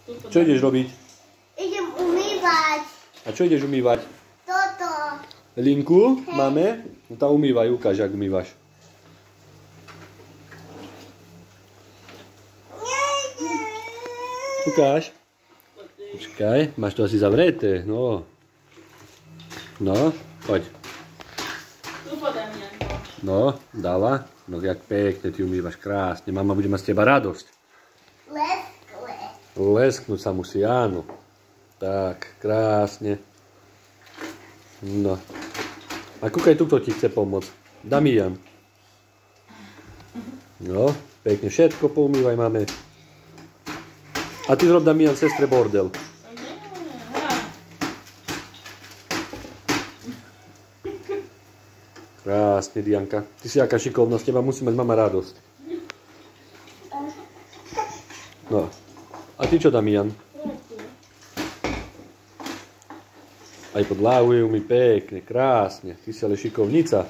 Čo ideš robiť? Idem umývať. A čo ideš umývať? Toto. Linku máme? No tam umývaj, ukáž, jak umývaš. Ukáž. Počkaj, máš to asi zavreté, no. No, poď. No, dáva. No, jak pekne ty umývaš, krásne. Mama bude mať z teba radosť. Lesknúť sa musí, áno. Tak, krásne. No. A kúkaj, tuto ti chce pomôcť. Damian. No, pekne všetko poumývaj, máme. A ty zrob, Damian, sestre bordel. Krásne, Dianka. Ty si aká šikovná, z teba musí mať mama radosť. No. A ty čo, Damian? Aj podlahujú mi pekne, krásne. Ty si ale šikovnica.